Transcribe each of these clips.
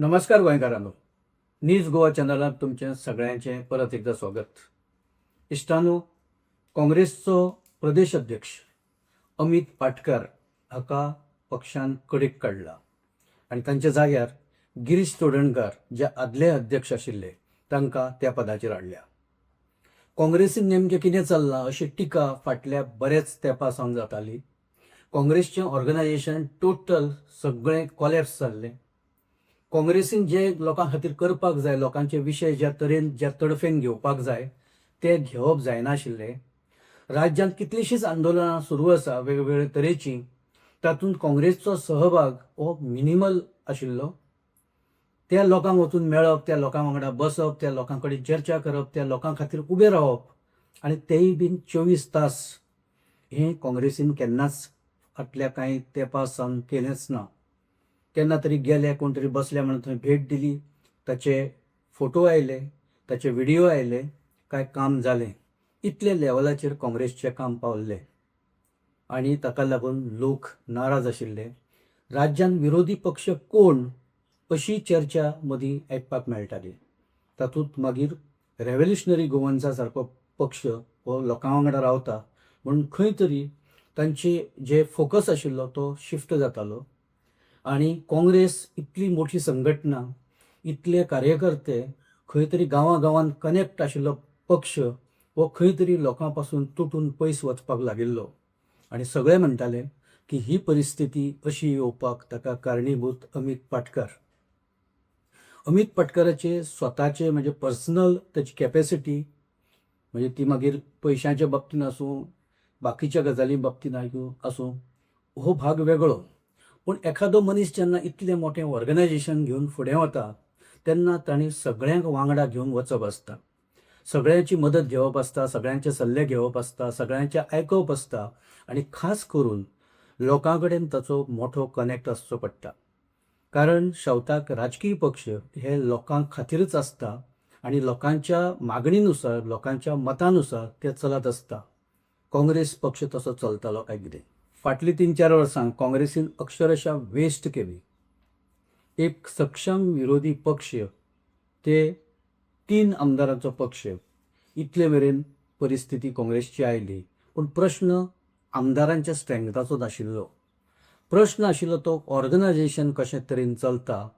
नमस्कार गोंयकारांनो. न्यूज गोवा चॅनलात तुमचे सगळ्यांचे परत एकदा स्वागत. इश्टानो, काँग्रेसचो प्रदेश अध्यक्ष अमित पाटकर हाका पक्षान कडेक काडला आणि तांच्या जाग्यार गिरीश चोडणकार जे आदले अध्यक्ष आशिल्ले तांकां त्या पदाचेर हाडल्या. काँग्रेसीन नेमकें कितें चल्लां अशी टिका फाटल्या बरेच तेंपा सावन जाताली. काँग्रेसचें ऑर्गनायझेशन टोटल सगळें कोलॅप्स जाल्लें. काँग्रेसीन जे लोकां खातीर करपाक जाय, लोकांचे विशय ज्या तरेन ज्या तडफेन घेवपाक जाय ते घेवप जायनाशिल्लें. राज्यांत कितलींशींच आंदोलनां सुरू आसा वेगवेगळे तरेची. तातूंत काँग्रेसचो सहभाग हो मिनिमल आशिल्लो. त्या लोकांक वचून मेळप, त्या लोकां वांगडा बसप, त्या लोकां कडेन चर्चा करप, त्या लोकां खातीर उबें रावप आनी तेय बीन 24 तास हें काँग्रेसीन केन्नाच फाटल्या कांय तेंपा सावन केलेंच ना. केन्ना तरी गेले, कोण तरी बसल्या म्हणून थंय भेट दिली, ताचे फोटो आयले, ताचे व्हिडिओ आयले, काय काम जालें. इतले लेवलाचेर काँग्रेसचें काम पावल्लें आनी ताका लागून लोक नाराज आशिल्ले. राज्यान विरोधी पक्ष कोण अशी चर्चा मदीं आयकपाक मेळटाली. तातूंत मागीर रेव्होल्युशनरी गोवन्सा सारको पक्ष हो लोकां वांगडा रावता म्हणून खंय तरी तांची जे फोकस आशिल्लो तो शिफ्ट जातालो आणि काँग्रेस इतली मोठी संघटना, इतले कार्यकर्ते, खंय तरी गांवांत कनेक्ट आशिल्लो पक्ष हो खंय तरी लोकां पासून तुटून पयस वचपाक लागिल्लो आनी सगळे म्हणटाले की ही परिस्थिती अशी येवपाक ताका कारणीभूत अमित पाटकराचे स्वताचे म्हणजे पर्सनल ताची कॅपॅसिटी, म्हणजे ती मागीर पयशांच्या बाबतीन आसूं, बाकीच्या गजाली बाबतीन आसूं, हो भाग वेगळो. पूण एखादो मनीस जेन्ना इतलें मोठें ऑर्गनायझेशन घेवन फुडें वता तेन्ना तांणी सगळ्यांक वांगडा घेवन वचप आसता. सगळ्यांची मदत घेवप आसता, सगळ्यांचे सल्ले घेवप आसता, सगळ्यांचें आयकप आसता आनी खास करून लोकां कडेन ताचो मोठो कनेक्ट आसचो पडटा. कारण शेवटाक राजकीय पक्ष हे लोकां खातीरच आसता आनी लोकांच्या मागणीनुसार, लोकांच्या मतानुसार ते चलत आसता. काँग्रेस पक्ष तसो चलतालो काय कितें? फाटलीं 3-4 वर्सां काँग्रेसीन अक्षरशः वेस्ट केली. एक सक्षम विरोधी पक्ष ते 3 आमदारांचो पक्ष, इतले मेरेन परिस्थिती काँग्रेसची आयली. पूण प्रश्न आमदारांच्या स्ट्रेंथाचो नाशिल्लो. प्रश्न आशिल्लो तो ऑर्गनायझेशन कशे तरेन चलता.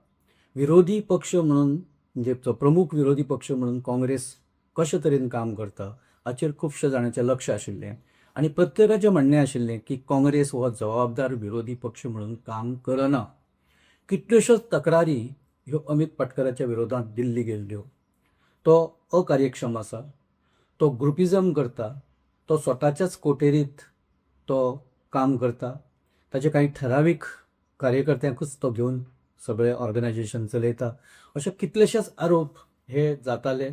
विरोधी पक्ष म्हणून म्हणजे प्रमुख विरोधी पक्ष म्हणून काँग्रेस कशे तरेन काम करता हाचेर खुबशे जाणांचें लक्ष आशिल्लें आनी प्रत्येकाचें म्हणणें आशिल्लें की काँग्रेस हो जबाबदार विरोधी पक्ष म्हणून काम करना. कितल्योश्योच तक्रारी ह्यो अमित पाटकराच्या विरोधांत दिल्ली गेल्ल्यो. तो अकार्यक्षम आसा, तो ग्रुपिजम करता, तो स्वताच्याच कोटेरीत तो काम करता, ताचे काही ठरावीक कार्यकर्त्यांकूच तो घेवन सगळें ऑर्गनायझेशन चलयता, अशे कितलेशेच आरोप हे जाताले.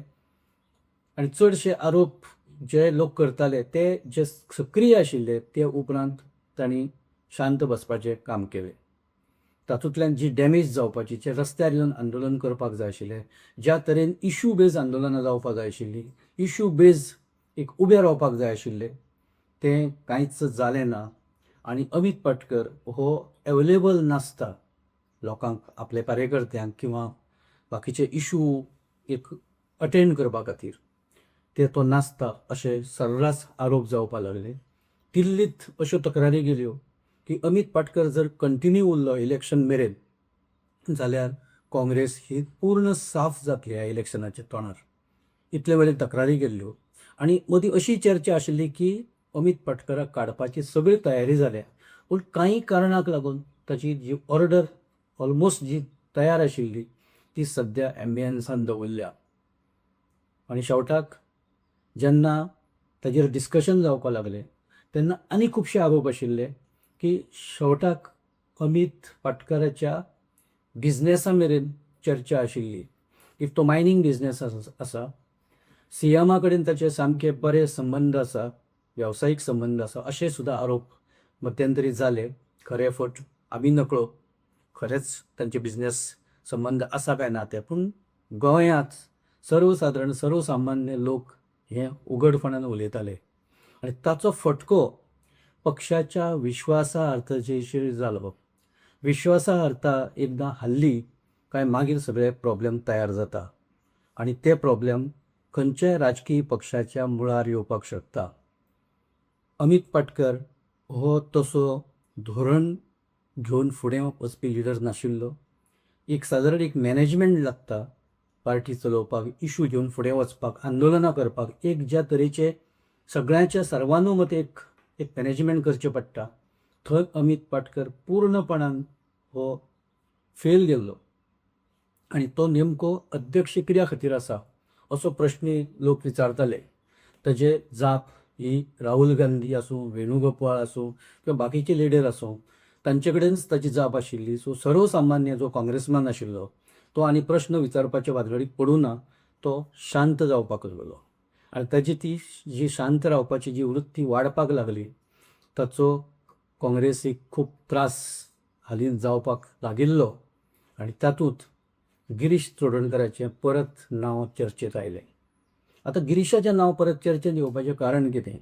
आनी चडशे आरोप जे लोक करताले ते जे सक्रीय आशिल्ले ते उपरांत तांणी शांत बसपाचें काम केलें. तातूंतल्यान जी डॅमेज जावपाची, जे रस्त्यार येवन आंदोलन करपाक जाय आशिल्लें, ज्या तरेन इश्यू बेज आंदोलनां जावपाक जाय आशिल्लीं, इश्यू बेज एक उबें रावपाक जाय आशिल्लें, तें कांयच जालें ना. आनी अमित पाटकर हो अवेलेबल नासता लोकांक, आपल्या कार्यकर्त्यांक किंवा बाकीचे इश्यू एक अटेंड करपा खातीर तो नासता अशे सर्रास आरोप जावपाक लागले. दिल्लीत अश्यो तक्रारी गेल्यो की अमित पाटकर जर कंटिन्यू उरलो इलेक्शन मेरेन जाल्यार काँग्रेस ही पूर्ण साफ जातली ह्या इलेक्शनाच्या तोंडार. इतले वेळेर तक्रारी गेल्ल्यो आनी मदीं अशी चर्चा आशिल्ली की अमित पाटकराक काडपाची सगळी तयारी जाल्या, पूण कांय कारणाक लागून ताची जी ऑर्डर ऑलमोस्ट जी तयार आशिल्ली ती सद्या एम्बियन्सान दवरल्या. आनी शेवटाक जेन्ना ताजेर डिस्कशन जावपाक लागलें तेन्ना आनी खुबशे आरोप आशिल्ले की शेवटाक अमित पाटकराच्या बिझनेसा मेरेन चर्चा आशिल्ली. इफ तो मायनींग बिझनेस आसा, सीएमा कडेन ताचे सामके बरे संबंद आसा, वेवसायीक संबंद आसा, अशे सुद्दां आरोप मध्यंतरी जाले. खरे फट आमी नकळो खरेच तांचे बिझनेस संबंद आसा काय ना ते, पूण गोंयांत सर्वसाधारण सर्वसामान्य लोक हे उघडपणान उलयताले आनी ताचो फटको पक्षाच्या विश्वासा अर्थाचेर जालो. विश्वासा अर्थ एकदां हल्ली काय मागीर सगळे प्रॉब्लेम तयार जाता आनी ते प्रॉब्लेम खंयच्याय राजकीय पक्षाच्या मुळार येवपाक शकता. अमित पाटकर हो तसो धोरण घेवन फुडें वचपी लिडर नाशिल्लो. एक सादारण एक मॅनेजमेंट लागता पार्टी चलोवपाक, इशू घेवन फुडें वचपाक, आंदोलनां करपाक. एक ज्या तरेचे सगळ्यांच्या सर्वानुमते एक मॅनेजमेंट करचें पडटा, थंय अमित पाटकर पूर्णपणान हो फेल गेल्लो. आनी तो नेमको अध्यक्ष कित्या खातीर आसा असो प्रश्न लोक विचारताले. ताजे जाप ही राहुल गांधी आसूं, वेणुगोपाळ आसूं किंवा बाकीचे लिडर आसूं, तांचे कडेनच ताची जाप आशिल्ली. सो सर्वसामान्य जो काँग्रेसमॅन आशिल्लो तो आनी प्रश्न विचारपाच्या भानगडीक पडूं ना, तो शांत जावपाक लागलो. आनी ताची ती जी शांत रावपाची जी वृत्ती वाडपाक लागली, ताचो काँग्रेसीक खूब त्रास हालीं जावपाक लागिल्लो. आनी तातूंत गिरीश चोडणकराचें परत नांव चर्चेंत आयलें. आतां गिरीशाचें नांव परत चर्चेंत येवपाचें कारण कितें?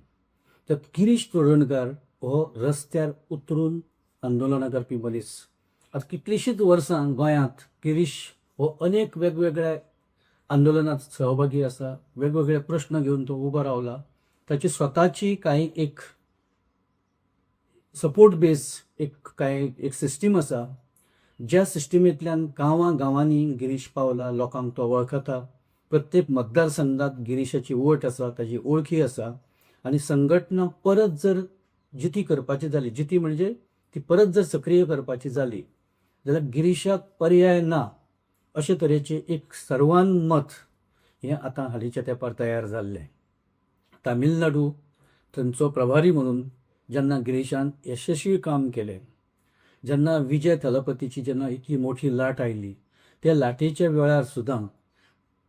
तर गिरीश चोडणकर हो रस्त्यार उतरून आंदोलनां करपी मनीस. आतां कितलींशींच वर्सां गोंयांत गिरीश हो अनेक वेगवेगळ्या आंदोलनांत सहभागी आसा. वेगवेगळे प्रश्न घेवन तो उबो रावला. ताची स्वताची कांय एक सपोर्ट बेस एक सिस्टीम आसा. ज्या सिस्टमींतल्यान गांवांनी गिरीश पावला, लोकांक तो वळखता. प्रत्येक मतदारसंघात गिरीशाची वोट आसा, ताची वळखी आसा. आनी संघटना परत जर जिती करपाची जाली, जिती म्हणजे ती परत जर सक्रीय करपाची जाली, जाल्यार गिरीशाक पर्याय ना अशे तरेचें एक सर्वानुमत हें आतां हालींच्या तेंपार तयार जाल्लें. तामिळनाडू थंयचो प्रभारी म्हणून जेन्ना गिरीशान यशस्वी काम केलें, जेन्ना विजय थलपतीची जेन्ना इतली मोठी लाट आयली, त्या लाटेच्या वेळार सुद्दां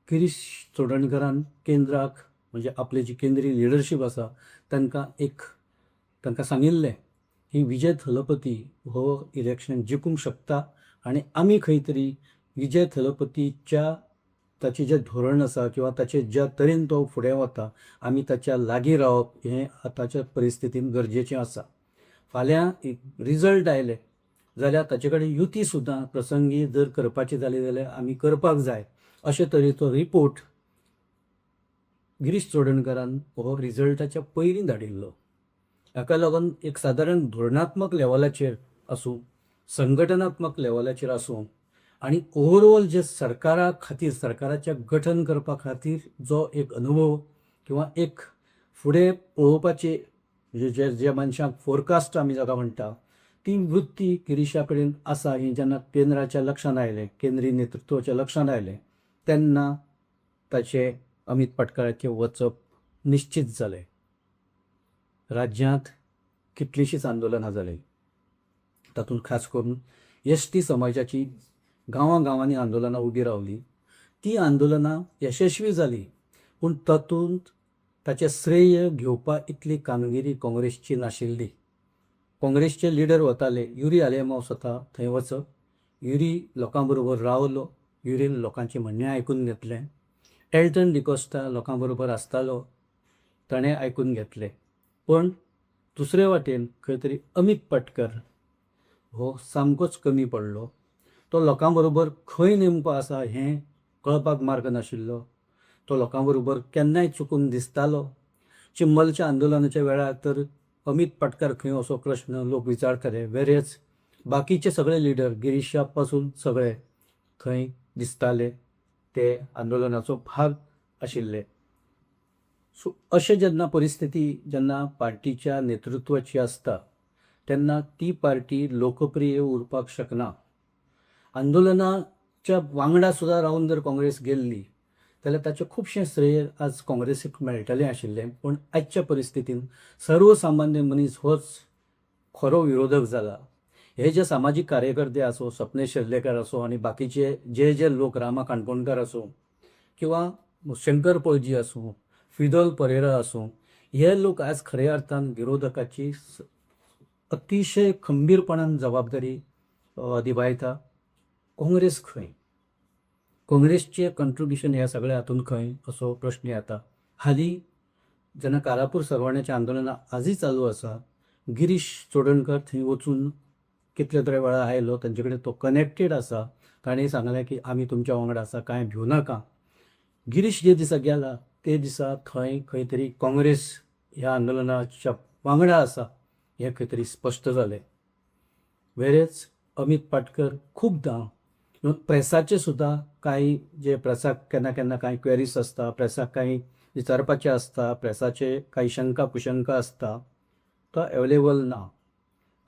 गिरीश चोडणकरान केंद्राक म्हणजे आपली जी केंद्रीय लिडरशीप आसा तांकां सांगिल्लें की विजय थलपती हो इलेक्शन जिखूंक शकता आनी आमी खंय तरी विजय थलपतीच्या ताचें जें धोरण आसा किंवा ताचे ज्या तरेन तो फुडें वता, आमी ताच्या लागीं रावप हें आतांच्या परिस्थितीन गरजेचें आसा. फाल्यां रिजल्ट आयले जाल्यार ताचे कडेन युती सुद्दां प्रसंगी जर करपाची जाली जाल्यार आमी करपाक जाय अशे तरेचो रिपोर्ट गिरीश चोडणकरान हो रिजल्टाच्या पयलीं धाडिल्लो. हाका लागून एक सादारण धोरणात्मक लेवलाचेर आसूं, संघटनात्मक लेवलाचेर आसूं आनी ओवरऑल जे सरकारा खातीर, सरकाराच्या गठन करपा खातीर जो एक अनुभव किंवा एक फुडें पळोवपाचे जे मनशाक फोरकास्ट आमी जाका म्हणटा, ती वृत्ती गिरीशा कडेन आसा. ही जेन्ना केंद्राच्या लक्षांत आयलें, केंद्रीय नेतृत्वाच्या लक्षांत आयलें, तेन्ना ताचें अमित पाटकराचें वचप निश्चित जालें. राज्यांत कितलींशींच आंदोलनां जालीं. तातूंत खास करून एसटी समाजाची गांवांनी आंदोलनां उबी रावलीं. ती आंदोलनां यशस्वी जालीं, पूण तातूंत ताचें श्रेय घेवपा इतली कामगिरी काँग्रेसची नाशिल्ली. काँग्रेसचे लिडर वताले, युरी आलेमांव स्वता थंय वचप, युरी लोकां बरोबर रावलो, युरीन लोकांचें म्हणणें आयकून घेतलें. एल्टन डिकोस्टा लोकां बरोबर आसतालो, ताणें आयकून घेतलें. पण दुसरे वाटेन खंय तरी अमित पाटकर हो सामकोच कमी पडलो. तो लोकां बरोबर खंय नेमको आसा हें कळपाक मार्ग नाशिल्लो. तो लोकां बरोबर केन्नाय चुकून दिसतालो. चिंबलच्या आंदोलनाच्या वेळार तर अमित पाटकर खंय असो प्रश्न लोक विचारताले, वेरेज बाकीचे सगळे लिडर गिरीशा पासून सगळे थंय दिसताले, ते आंदोलनाचो भाग आशिल्ले. सो अशें जेन्ना परिस्थिती जेन्ना पार्टीच्या नेतृत्वाची आसता, तेन्ना ती पार्टी लोकप्रिय उरपाक शकना. आंदोलनाच्या वांगडा सुद्दां रावन जर काँग्रेस गेल्ली जाल्यार ताचें खुबशें श्रेय आज काँग्रेसीक मेळटलें आशिल्लें. पूण आजच्या परिस्थितीन सर्वसामान्य मनीस होच खरो विरोधक जाला. हे जे सामाजीक कार्यकर्ते आसूं, सपने शेर्लेकर आसूं आनी बाकीचे जे लोक, रामा काणकोणकार आसूं किंवा शंकर पळजी आसूं, फिदोल परेरा आसूं, हे लोक आज खऱ्या अर्थान विरोधकाची अतिशय खंबीरपणान जबाबदारी निभायता. काँग्रेस खंय? काँग्रेसचें कंट्रिब्युशन ह्या सगळ्या हातूंत खंय असो प्रश्न येता. हालीं जेन्ना कारापूर सरवण्याचें आंदोलनां आजूय चालू आसा, गिरीश चोडणकर थंय वचून कितले तरी वेळा आयलो, तांचे कडेन तो कनेक्टेड आसा ताणें सांगलें की आमी तुमच्या वांगडा आसा, कांय भिवू नाका. गिरीश जे दिसा गेला ते दिसा थंय खंय तरी काँग्रेस ह्या आंदोलनाच्या वांगडा आसा हें खंय तरी स्पश्ट जालें. वेरेज अमित पाटकर खूबदां प्रेसाचे सुद्दां कांय जे प्रेसाक केन्ना केन्ना कांय क्वेरीज आसता, प्रेसाक कांय विचारपाचें आसता, प्रेसाचे कांय शंका कुशंका आसता, तो अवेलेबल ना.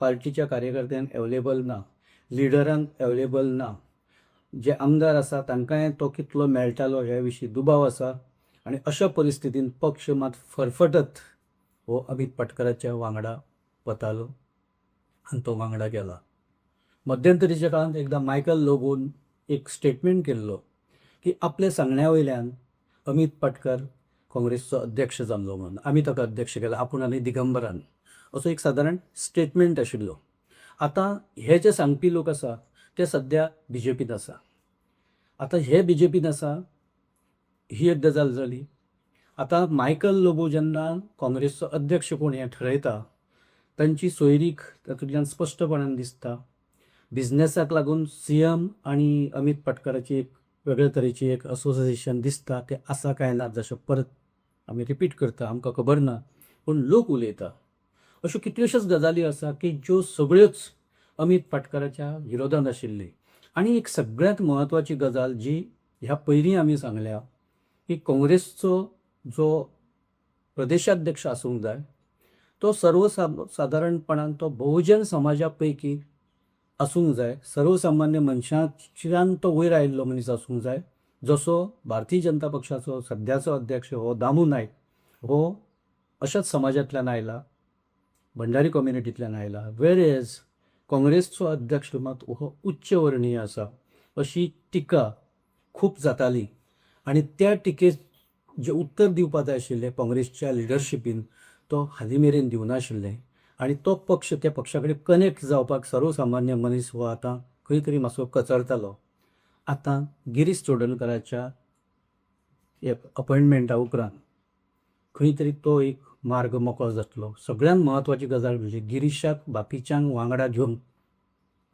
पार्टीच्या कार्यकर्त्यांक अवेलेबल ना, लिडरांक अवेलेबल ना. जे आमदार आसा तांकांय तो कितलो मेळटालो ह्या विशीं दुबाव आसा. आनी अशा परिस्थितीन पक्ष मात फरफटत हो अमित पाटकराच्या वांगडा वतालो आनी तो वांगडा गेला. मध्यंतरीच्या काळांत एकदां मायकल लोबोन एक स्टेटमेंट केल्लो की आपल्या सांगण्या वयल्यान अमित पाटकर काँग्रेसचो अध्यक्ष जाल्लो म्हणून. आमी ताका अध्यक्ष केला, आपूण आनी दिगंबरान, असो एक सादारण स्टेटमेंट आशिल्लो. आतां हे जे सांगपी लोक आसा ते सद्या BJPन आसा. आतां हे BJPन आसा ही एक गजाल जाली. आतां मायकल लोबो जेन्ना काँग्रेसचो अध्यक्ष कोण हें ठरयता, तांची सोयरीक तातूंतल्यान स्पश्टपणान दिसता. बिझनेसाक लागून CM आनी अमित पाटकराची एक वेगळे तरेची एक असोसिएशन दिसता. ते आसा काय ना जशें परत आमी रिपीट करता, आमकां खबर ना, पूण लोक उलयता. अश्यो कितल्योश्योच गजाली आसा की ज्यो सगळ्योच अमित पाटकराच्या विरोधांत आशिल्ली. आनी एक सगळ्यांत म्हत्वाची गजाल जी ह्या पयलीं आमी सांगल्या की काँग्रेसचो जो प्रदेशाध्यक्ष आसूंक जाय तो सर्वसादारणपणान तो बहुजन समाजा पैकी आसूंक जाय. सर्वसामान्य मनशांच्यान तो वयर आयिल्लो मनीस आसूंक जाय. जसो भारतीय जनता पक्षाचो सद्याचो अध्यक्ष हो दामू नायक हो अशाच समाजांतल्यान आयला, भंडारी कम्युनिटींतल्यान आयला. वेरेज काँग्रेसचो अध्यक्ष मात हो उच्च वर्णीय आसा अशी टिका खूब जाताली. आनी त्या टिकेक जे उत्तर दिवपाक जाय आशिल्लें काँग्रेसच्या लिडरशिपीन तो हालीं मेरेन दिवनाशिल्लें. आनी तो पक्ष त्या पक्षा कडेन कनेक्ट जावपाक सर्वसामान्य मनीस हो आतां खंय तरी मातसो कचरतालो. आतां गिरीश चोडणकराच्या एक अपॉयंटमेंटा उपरांत खंय तरी तो एक मार्ग मोकळो जातलो. सगळ्यांत म्हत्वाची गजाल म्हणजे गिरीशाक बाकीच्यांक वांगडा घेवन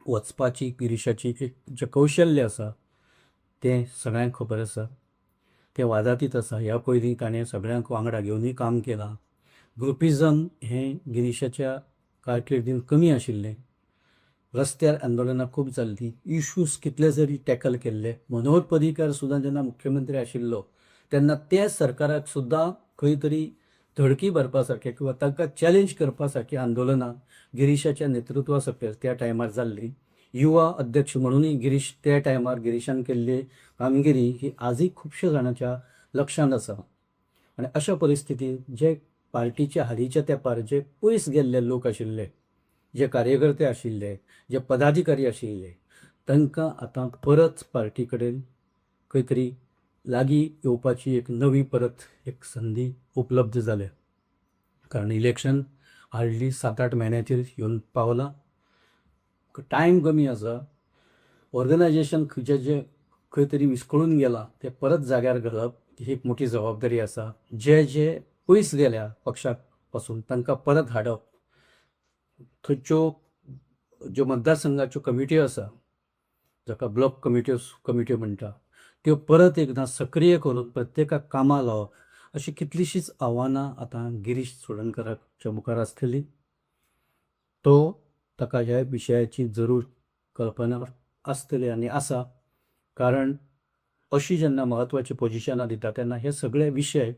वचपाची गिरीशाची एक जें कौशल्य आसा तें सगळ्यांक खबर आसा. तें वादातीत आसा. ह्या पयलीं ताणें सगळ्यांक वांगडा घेवनूय काम केलां. ग्रुपिजम हें गिरीशाच्या कारकिर्दींत कमी आशिल्लें. रस्त्यार आंदोलनां खूब जाल्लीं. इश्यूज कितले जरी टॅकल केल्ले. मनोहर पर्रीकार सुद्दां जेन्ना मुख्यमंत्री आशिल्लो तेन्ना ते सरकाराक सुद्दां खंय तरी धडकी भरपा सारकें किंवा तांकां चॅलेंज करपा सारकीं आंदोलनां गिरीशाच्या नेतृत्वा सकयल त्या टायमार जाल्लीं. युवा अध्यक्ष म्हणूनय गिरीश त्या टायमार गिरीशान केल्ली कामगिरी ही आजय खुबश्या जाणांच्या लक्षांत आसा. आनी अशा परिस्थितींत जे पार्टीच्या हालींच्या तेंपार जे पयस गेल्ले लोक आशिल्ले, जे कार्यकर्ते आशिल्ले, जे पदाधिकारी आशिल्ले, तांकां आतां परत पार्टी कडेन खंय तरी लागीं येवपाची एक नवी परत एक संदी उपलब्ध जाल्या. कारण इलेक्शन हार्डली 7-8 म्हयन्याचेर येवन पावलां. टायम कमी आसा. ऑर्गनायजेशन जे खंय तरी विस्कळून गेलां तें परत जाग्यार घालप ही एक मोठी जबाबदारी आसा. जे पयस गेल्या पक्षाक पासून तांकां परत हाडप. थंयच्यो ज्यो मतदारसंघाच्यो कमिट्यो आसा जाका ब्लॉक कमिट्यो म्हणटा त्यो परत एकदां सक्रीय करून प्रत्येकाक कामां लावप. अशी कितलींशींच आव्हानां आतां गिरीश चोडणकराच्या मुखार आसतलीं. ताका ह्या विशयाची जरूर कल्पना आसतली आनी आसा. कारण अशीं जेन्ना म्हत्वाची पोजिशनां दिता तेन्ना हे सगळे विशय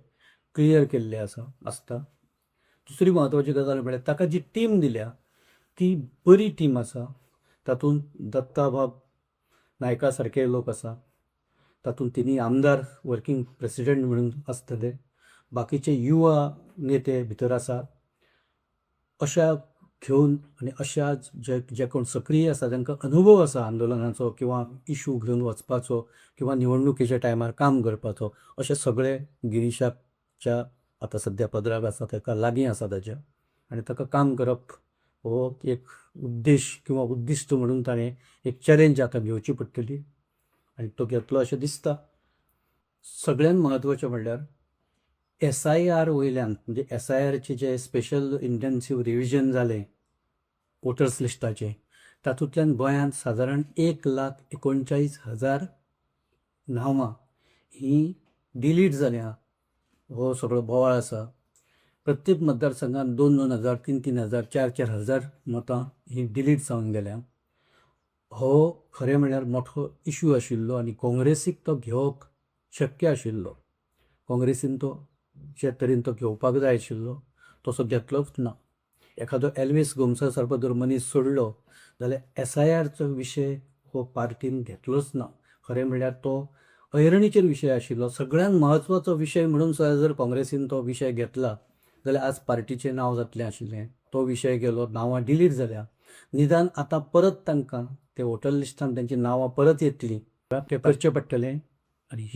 क्लियर केल्ले आसता. दुसरी म्हत्वाची गजाल म्हळ्यार ताका जी टीम दिल्या ती बरी टीम आसा. तातूंत दत्ताबाब नायका सारके लोक आसा. तातूंत तिनी आमदार वर्कींग प्रेसिडेंट म्हणून आसतले. बाकीचे युवा नेते भितर आसात. अशा घेवन आनी अशा जे कोण सक्रीय आसा तांकां अनुभव आसा आंदोलनाचो किंवा इश्यू घेवन वचपाचो किंवा निवडणुकीच्या टायमार काम करपाचो, अशें सगळे गिरीशाच्या आतां सद्या पदराक आसा, ताका लागीं आसा ताच्या. आनी ताका काम करप हो एक उद्देश किंवा उद्दिश्ट म्हणून ताणें एक चॅलेंज आतां घेवची पडटली आनी तो घेतलो अशें दिसता. सगळ्यांत म्हत्वाचें म्हणल्यार SIR वयल्यान म्हणजे SIRचे जे स्पेशल इंटेन्सीव रिविजन जालें वोटर्स लिस्टाचें तातूंतल्यान गोंयांत सादारण 1,39,000 नांवां ही डिलीट जाल्या हो सगळो बोवाळ आसा. प्रत्येक मतदारसंघात 2,000, 3,000, 4,000 मतां ही डिलीट जावन गेल्या. हो खरें म्हणल्यार मोठो इश्यू आशिल्लो आनी काँग्रेसीक तो घेवप शक्य आशिल्लो. काँग्रेसीन तो जे तरेन तो घेवपाक जाय आशिल्लो तसो घेतलोच ना. एखादो एल्वीस गोमसा सारको जर मनीस सोडलो जाल्यार SIRचो विशय हो पार्टीन घेतलोच ना. खरें म्हणल्यार तो ऐरणीचेर विशय आशिल्लो. सगळ्यांत म्हत्वाचो विशय म्हणून सुद्दां जर काँग्रेसीन तो विशय घेतला जाल्यार आज पार्टीचें नांव जातलें आशिल्लें. तो विशय गेलो, नांवां डिलीट जाल्या. निदान आतां परत तांकां ते वोटर लिस्टान तांची नांवां परत येतलीं, तें करचें पडटलें आनी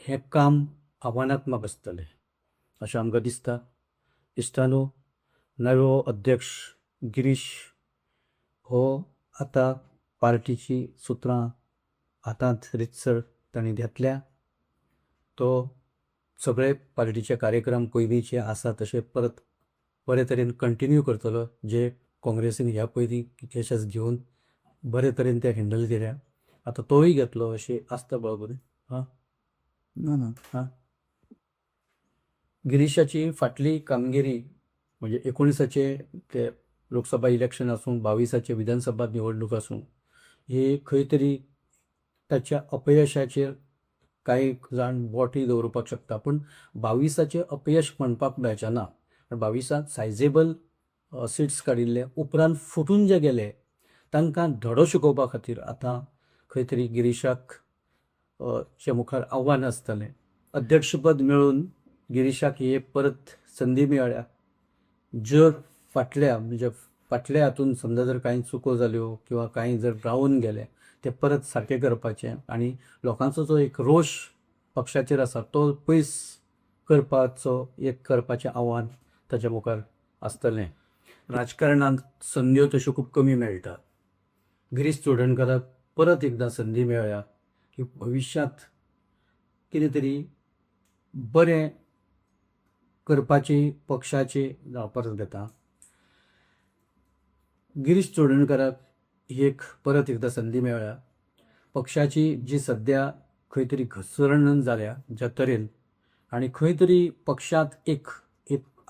हें काम आव्हानात्मक आसतलें अशें आमकां दिसता. इश्टानो, नवो अध्यक्ष गिरीश हो आतां पार्टीची सुत्रां हातांत रितसर ताणें घेतल्या. तो सगळे पार्टीचे कार्यक्रम पयलींचे आसा तशे परत बरे तरेन कंटिन्यू करतलो, जे काँग्रेसीन ह्या पयलीं कितलेशेच घेवन बरे तरेन ते हँडल केल्या. आतां तोय घेतलो अशी आस्त बाळगून. गिरीशाची फाटली कामगिरी म्हणजे 19चे ते लोकसभा इलेक्शन आसूं, 22चे विधानसभा निवडणूक आसूं, ही खंय तरी ताच्या अपयशाचेर कांय जाण बोटूय दवरपाक शकता. पूण 22चे अपयश म्हणपाक मेळचें ना. 22 सायजेबल सिट्स काडिल्ले उपरांत फुटून जे गेले तांकां धडो शिकोवपा खातीर आतां खंय तरी गिरीशाक चे मुखार आव्हान आसतलें. अध्यक्षपद मेळून गिरीशाक ही एक परत संदी मेळ्ळ्या. जर फाटल्या हातून समजा जर कांय चुको जाल्यो किंवा कांय जर रावून गेले ते परत सारकें करपाचें आनी लोकांचो जो एक रोश पक्षाचेर आसा तो पयस करपाचें आव्हान ताच्या मुखार आसतलें. राजकारणांत संद्यो तश्यो खूब कमी मेळटा. गिरीश चोडणकराक परत एकदां संदी मेळ्ळ्या की भविश्यांत कितें तरी बरें करपाची पक्षाची परत घेता. गिरीश चोडणकराक ही एक परत एकदां संदी मेळ्ळ्या. पक्षाची जी सद्या खंय तरी घसरण जाल्या ज्या तरेन आनी खंय तरी पक्षांत एक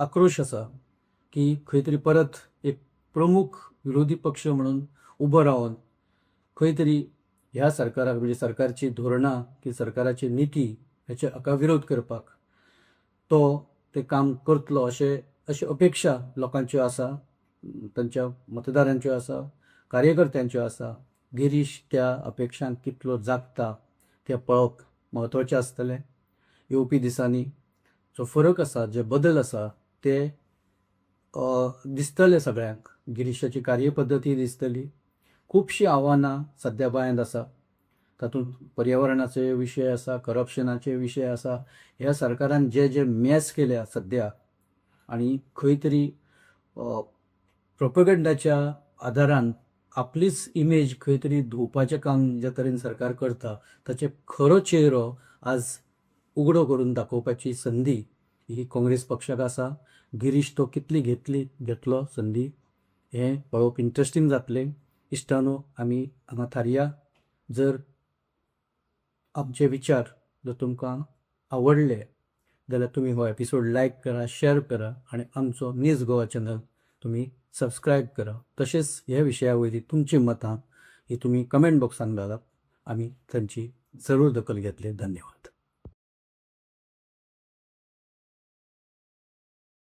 आक्रोश आसा की खंय तरी परत एक प्रमुख विरोधी पक्ष म्हणून उबो रावन खंय तरी ह्या सरकाराक म्हणजे सरकारची धोरणां की सरकाराची निती हेचे हाका विरोध करपाक तो ते काम करतलो अशी अपेक्षा लोकांच्यो आसा, तांच्या मतदारांच्यो आसा, कार्यकर्त्यांच्यो आसा. गिरीश त्या अपेक्षांक कितलो जागता तें पळोवप म्हत्वाचें आसतलें. येवपी दिसांनी जो फरक आसा, जे बदल आसा ते दिसतले सगळ्यांक. गिरीशाची कार्यपद्दती दिसतली. खुबशीं आव्हानां सद्या गोंयांत आसा. तातूंत पर्यावरणाचे विशय आसा, करप्शनाचे विशय आसा. ह्या सरकारान जे मॅस केल्या सद्या आनी खंय तरी प्रोपेगंडाच्या आदारान आपलीच इमेज खंय तरी धुवपाचें काम ज्या तरेन सरकार करता ताचे खरो चेहरो आज उगडो करून दाखोवपाची संदी ही काँग्रेस पक्षाक आसा. गिरीश तो कितली घेतलो संदी हें पळोवप इंट्रस्टींग जातलें. इश्टानो, आमी हांगा थारया. जर आमचे विचार जर तुमकां आवडले जाल्यार तुमी हो एपिसोड लायक करा, शेअर करा आनी आमचो न्यूज गोवा चॅनल तुमी सबस्क्रायब करा. तशेंच ह्या विशया वयली तुमची मतां ही तुमी कमेंट बॉक्सान घालात. आमी तांची जरूर दखल घेतले. धन्यवाद.